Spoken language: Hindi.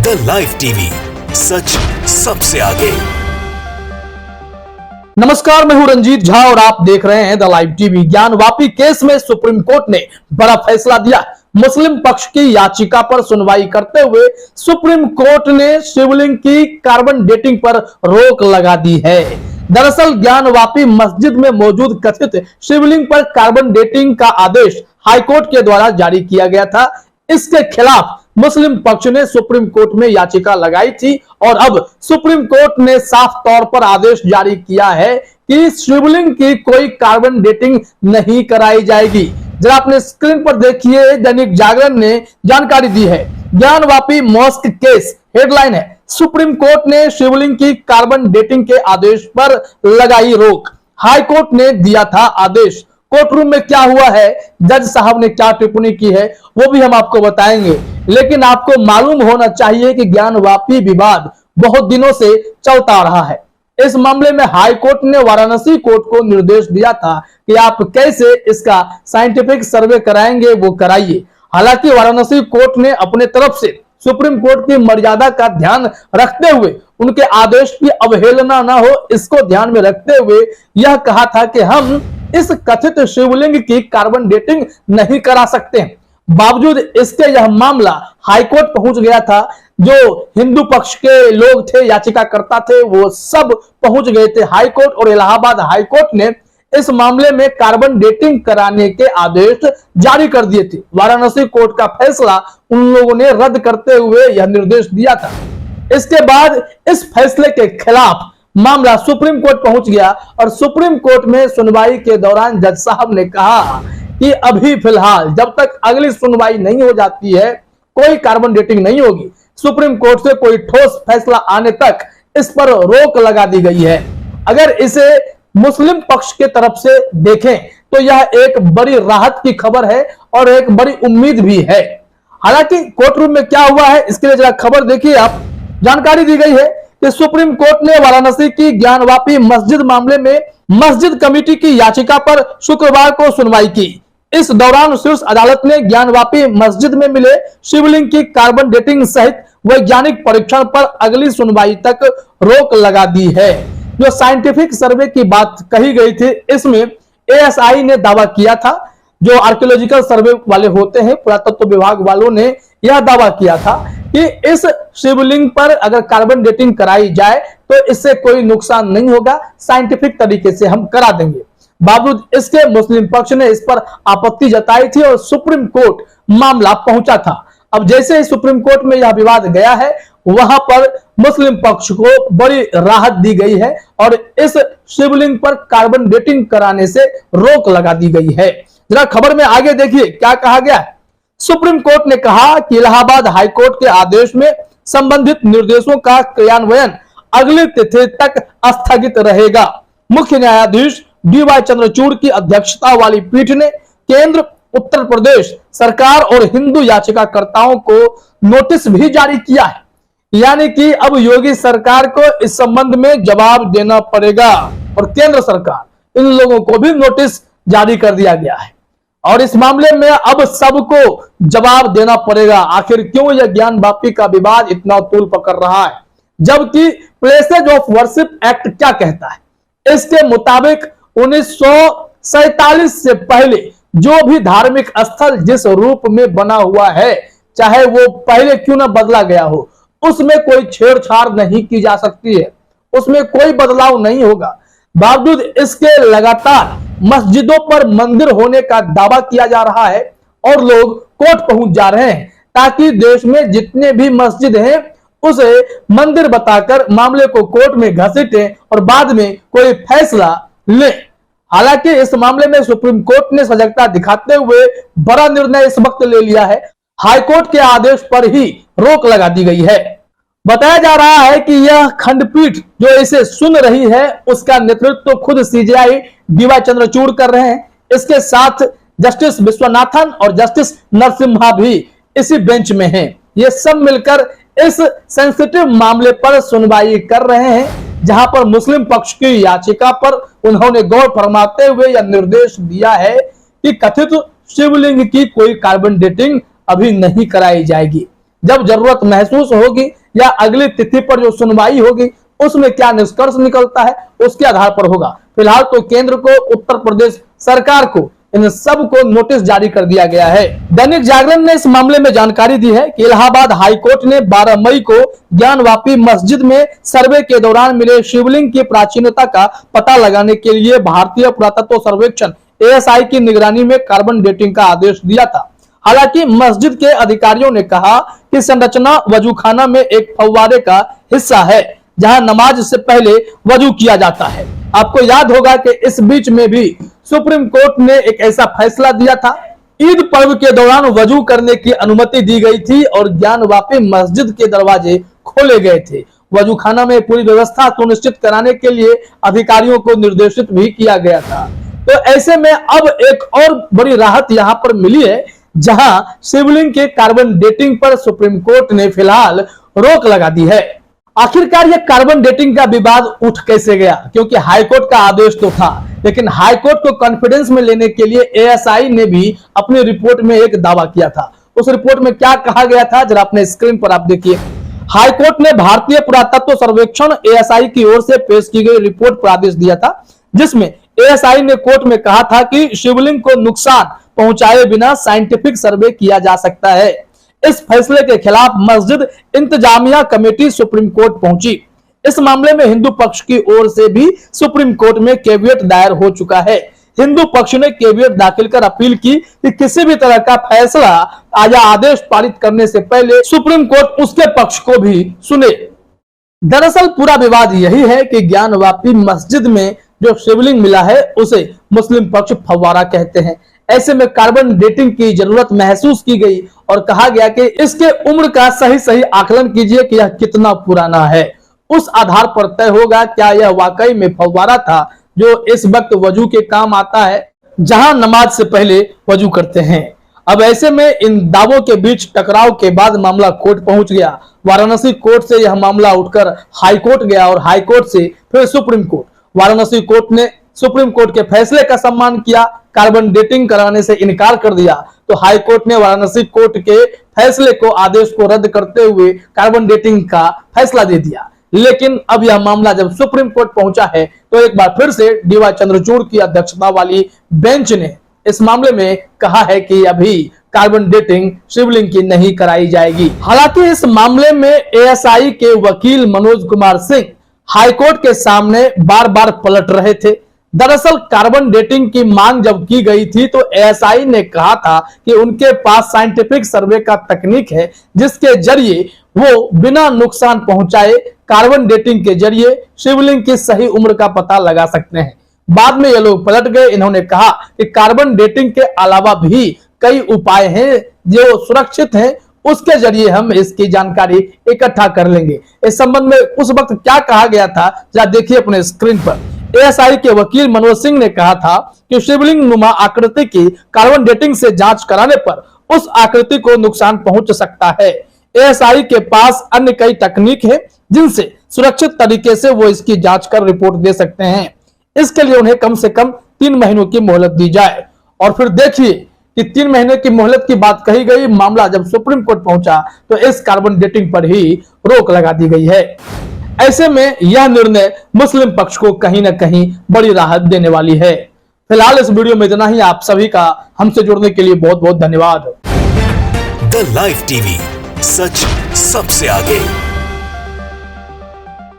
द लाइव टीवी, सच सबसे आगे। नमस्कार, मैं हूं रंजीत झा और आप देख रहे हैं the live TV. Gyanvapi case में सुप्रीम कोर्ट ने बड़ा फैसला दिया। मुस्लिम पक्ष की याचिका पर सुनवाई करते हुए सुप्रीम कोर्ट ने शिवलिंग की कार्बन डेटिंग पर रोक लगा दी है। दरअसल ज्ञानवापी मस्जिद में मौजूद कथित शिवलिंग पर कार्बन डेटिंग का आदेश हाईकोर्ट के द्वारा जारी किया गया था। इसके खिलाफ मुस्लिम पक्ष ने सुप्रीम कोर्ट में याचिका लगाई थी और अब सुप्रीम कोर्ट ने साफ तौर पर आदेश जारी किया है कि शिवलिंग की कोई कार्बन डेटिंग नहीं कराई जाएगी। जरा अपने स्क्रीन पर देखिए, दैनिक जागरण ने जानकारी दी है। ज्ञानवापी मॉस्क केस हेडलाइन है, सुप्रीम कोर्ट ने शिवलिंग की कार्बन डेटिंग के आदेश पर लगाई रोक। हाईकोर्ट ने दिया था आदेश। कोर्ट रूम में क्या हुआ है, जज साहब ने क्या टिप्पणी की है, वो भी हम आपको बताएंगे। लेकिन आपको मालूम होना चाहिए कि ज्ञानवापी विवाद बहुत दिनों से चलता रहा है। इस मामले में हाई कोर्ट ने वाराणसी कोर्ट को निर्देश दिया था कि आप कैसे इसका साइंटिफिक सर्वे कराएंगे वो कराइए। हालांकि वाराणसी कोर्ट ने अपने तरफ से सुप्रीम कोर्ट की मर्यादा का ध्यान रखते हुए, उनके आदेश की अवहेलना ना हो इसको ध्यान में रखते हुए यह कहा था कि हम इस कथित शिवलिंग की कार्बन डेटिंग नहीं करा सकते हैं। बावजूद इसके यह मामला हाईकोर्ट पहुंच गया था। जो हिंदू पक्ष के लोग थे, याचिकाकर्ता थे, वो सब पहुंच गए थे हाईकोर्ट और इलाहाबाद हाईकोर्ट ने इस मामले में कार्बन डेटिंग कराने के आदेश जारी कर दिए थे। वाराणसी कोर्ट का फैसला उन लोगों ने रद्द करते हुए यह निर्देश दिया था। इसके बाद इस फैसले के खिलाफ मामला सुप्रीम कोर्ट पहुंच गया और सुप्रीम कोर्ट में सुनवाई के दौरान जज साहब ने कहा कि अभी फिलहाल जब तक अगली सुनवाई नहीं हो जाती है कोई कार्बन डेटिंग नहीं होगी। सुप्रीम कोर्ट से कोई ठोस फैसला आने तक इस पर रोक लगा दी गई है। अगर इसे मुस्लिम पक्ष के तरफ से देखें तो यह एक बड़ी राहत की खबर है और एक बड़ी उम्मीद भी है। हालांकि कोर्ट रूम में क्या हुआ है इसके लिए जरा खबर देखिए आप। जानकारी दी गई है कि सुप्रीम कोर्ट ने वाराणसी की ज्ञानवापी मस्जिद मामले में मस्जिद कमेटी की याचिका पर शुक्रवार को सुनवाई की। इस दौरान शीर्ष अदालत ने ज्ञानवापी मस्जिद में मिले शिवलिंग की कार्बन डेटिंग सहित वैज्ञानिक परीक्षण पर अगली सुनवाई तक रोक लगा दी है। जो साइंटिफिक सर्वे की बात कही गई थी, इसमें एएसआई ने दावा किया था, जो आर्कियोलॉजिकल सर्वे वाले होते हैं, पुरातत्व विभाग वालों ने यह दावा किया था कि इस शिवलिंग पर अगर कार्बन डेटिंग कराई जाए तो इससे कोई नुकसान नहीं होगा, साइंटिफिक तरीके से हम करा देंगे। बावजूद इसके मुस्लिम पक्ष ने इस पर आपत्ति जताई थी और सुप्रीम कोर्ट मामला पहुंचा था। अब जैसे ही सुप्रीम कोर्ट में यह विवाद गया है, वहां पर मुस्लिम पक्ष को बड़ी राहत दी गई है और इस शिवलिंग पर कार्बन डेटिंग कराने से रोक लगा दी गई है। जरा खबर में आगे देखिए क्या कहा गया है। सुप्रीम कोर्ट ने कहा कि इलाहाबाद हाईकोर्ट के आदेश में संबंधित निर्देशों का क्रियान्वयन अगली तिथि तक स्थगित रहेगा। मुख्य न्यायाधीश डीवाई चंद्रचूड़ की अध्यक्षता वाली पीठ ने केंद्र, उत्तर प्रदेश सरकार और हिंदू याचिकाकर्ताओं को नोटिस भी जारी किया है। यानी कि अब योगी सरकार को इस संबंध में जवाब देना पड़ेगा और केंद्र सरकार, इन लोगों को भी नोटिस जारी कर दिया गया है और इस मामले में अब सबको जवाब देना पड़ेगा। आखिर क्यों यह ज्ञानवापी का विवाद इतना तूल पकड़ रहा है, जबकि प्लेसेज ऑफ वर्शिप एक्ट क्या कहता है? इसके मुताबिक 1947 से पहले जो भी धार्मिक स्थल जिस रूप में बना हुआ है, चाहे वो पहले क्यों ना बदला गया हो, उसमें कोई छेड़छाड़ नहीं की जा सकती है, उसमें कोई बदलाव नहीं होगा। बावजूद इसके लगातार मस्जिदों पर मंदिर होने का दावा किया जा रहा है और लोग कोर्ट पहुंच जा रहे हैं ताकि देश में जितने भी मस्जिद हैं उसे मंदिर बताकर मामले को कोर्ट में घसीटें और बाद में कोई फैसला लें। हालांकि इस मामले में सुप्रीम कोर्ट ने सजगता दिखाते हुए बड़ा निर्णय इस वक्त ले लिया है। हाईकोर्ट के आदेश पर ही रोक लगा दी गई है। बताया जा रहा है कि यह खंडपीठ जो इसे सुन रही है उसका नेतृत्व खुद सीजेआई डीवाई चंद्रचूड़ कर रहे हैं। इसके साथ जस्टिस विश्वनाथन और जस्टिस नरसिम्हा भी इसी बेंच में हैं। ये सब मिलकर इस सेंसिटिव मामले पर सुनवाई कर रहे हैं, जहां पर मुस्लिम पक्ष की याचिका पर उन्होंने गौर फरमाते हुए यह निर्देश दिया है कि कथित शिवलिंग की कोई कार्बन डेटिंग अभी नहीं कराई जाएगी। जब जरूरत महसूस होगी या अगली तिथि पर जो सुनवाई होगी उसमें क्या निष्कर्ष निकलता है उसके आधार पर होगा। फिलहाल तो केंद्र को, उत्तर प्रदेश सरकार को इन सब को नोटिस जारी कर दिया गया है। दैनिक जागरण ने इस मामले में जानकारी दी है कि इलाहाबाद हाई कोर्ट ने 12 मई को ज्ञानवापी मस्जिद में सर्वे के दौरान मिले शिवलिंग की प्राचीनता का पता लगाने के लिए भारतीय पुरातत्व सर्वेक्षण ASI की निगरानी में कार्बन डेटिंग का आदेश दिया था। हालांकि मस्जिद के अधिकारियों ने कहा कि संरचना वजूखाना में एक फव्वारे का हिस्सा है जहां नमाज से पहले वजू किया जाता है। आपको याद होगा कि इस बीच में भी सुप्रीम कोर्ट ने एक ऐसा फैसला दिया था, ईद पर्व के दौरान वजू करने की अनुमति दी गई थी और ज्ञानवापी मस्जिद के दरवाजे खोले गए थे। वजूखाना में पूरी व्यवस्था सुनिश्चित कराने के लिए अधिकारियों को निर्देशित भी किया गया था। तो ऐसे में अब एक और बड़ी राहत यहां पर मिली है, जहां शिवलिंग के कार्बन डेटिंग पर सुप्रीम कोर्ट ने फिलहाल रोक लगा दी है। आखिरकार यह कार्बन डेटिंग का विवाद उठ कैसे गया, क्योंकि हाईकोर्ट का आदेश तो था, लेकिन हाईकोर्ट को कॉन्फिडेंस में लेने के लिए ASI ने भी अपनी रिपोर्ट में एक दावा किया था। उस रिपोर्ट में क्या कहा गया था जरा अपने स्क्रीन पर आप देखिए। हाईकोर्ट ने भारतीय पुरातत्व सर्वेक्षण ASI की ओर से पेश की गई रिपोर्ट पर आदेश दिया था, जिसमें ASI ने कोर्ट में कहा था कि शिवलिंग को नुकसान पहुंचाए बिना साइंटिफिक सर्वे किया जा सकता है। इस फैसले के खिलाफ मस्जिद इंतजामिया कमेटी सुप्रीम कोर्ट पहुंची। इस मामले में हिंदू पक्ष की ओर से भी सुप्रीम कोर्ट में केवियट दायर हो चुका है। हिंदू पक्ष ने केवियट दाखिल कर अपील की कि किसी भी तरह का फैसला या आदेश पारित करने से पहले सुप्रीम कोर्ट उसके पक्ष को भी सुने। दरअसल पूरा विवाद यही है कि ज्ञानवापी मस्जिद में जो शिवलिंग मिला है उसे मुस्लिम पक्ष फव्वारा कहते हैं। ऐसे में कार्बन डेटिंग की जरूरत महसूस की गई और कहा गया कि इसके उम्र का सही आकलन कीजिए कि यह कितना पुराना है। उस आधार पर तय होगा क्या यह वाकई में फव्वारा था जो इस वक्त वजू के काम आता है, जहां नमाज से पहले वजू करते हैं। अब ऐसे में इन दावों के बीच टकराव के बाद मामला कोर्ट पहुंच गया। वाराणसी कोर्ट से यह मामला उठकर हाई कोर्ट गया और हाई कोर्ट से फिर सुप्रीम कोर्ट। वाराणसी कोर्ट ने सुप्रीम कोर्ट के फैसले का सम्मान किया, कार्बन डेटिंग कराने से इनकार कर दिया। तो हाई कोर्ट ने वाराणसी कोर्ट के फैसले को, आदेश को रद्द करते हुए कार्बन डेटिंग का फैसला दे दिया। लेकिन अब यह मामला जब सुप्रीम कोर्ट पहुंचा है तो एक बार फिर से DY चंद्रचूड़ की अध्यक्षता वाली बेंच ने इस मामले में कहा है कि अभी कार्बन डेटिंग शिवलिंग की नहीं कराई जाएगी। हालांकि इस मामले में ASI के वकील मनोज कुमार सिंह हाईकोर्ट के सामने बार बार पलट रहे थे। दरअसल कार्बन डेटिंग की मांग जब की गई थी तो ASI ने कहा था कि उनके पास साइंटिफिक सर्वे का तकनीक है जिसके जरिए वो बिना नुकसान पहुंचाए कार्बन डेटिंग के जरिए शिवलिंग की सही उम्र का पता लगा सकते हैं। बाद में ये लोग पलट गए। इन्होंने कहा कि कार्बन डेटिंग के अलावा भी कई उपाय हैं जो सुरक्षित हैं, उसके जरिए हम इसकी जानकारी इकट्ठा कर लेंगे। इस संबंध में उस वक्त क्या कहा गया था जरा देखिए अपने स्क्रीन पर। ASI के वकील मनोज सिंह ने कहा था कि शिवलिंग नुमा आकृति की कार्बन डेटिंग से जांच कराने पर उस आकृति को नुकसान पहुंच सकता है। ASI के पास अन्य कई तकनीक है जिनसे सुरक्षित तरीके से वो इसकी जांच कर रिपोर्ट दे सकते हैं। इसके लिए उन्हें कम से कम 3 महीनों की मोहलत दी जाए। और फिर देखिए कि 3 महीने की मोहलत की बात कही गई, मामला जब सुप्रीम कोर्ट पहुंचा तो इस कार्बन डेटिंग पर ही रोक लगा दी गई है। ऐसे में यह निर्णय मुस्लिम पक्ष को कहीं ना कहीं बड़ी राहत देने वाली है। फिलहाल इस वीडियो में इतना ही। आप सभी का हमसे जुड़ने के लिए बहुत बहुत धन्यवाद। द लाइव टीवी, सच सबसे आगे।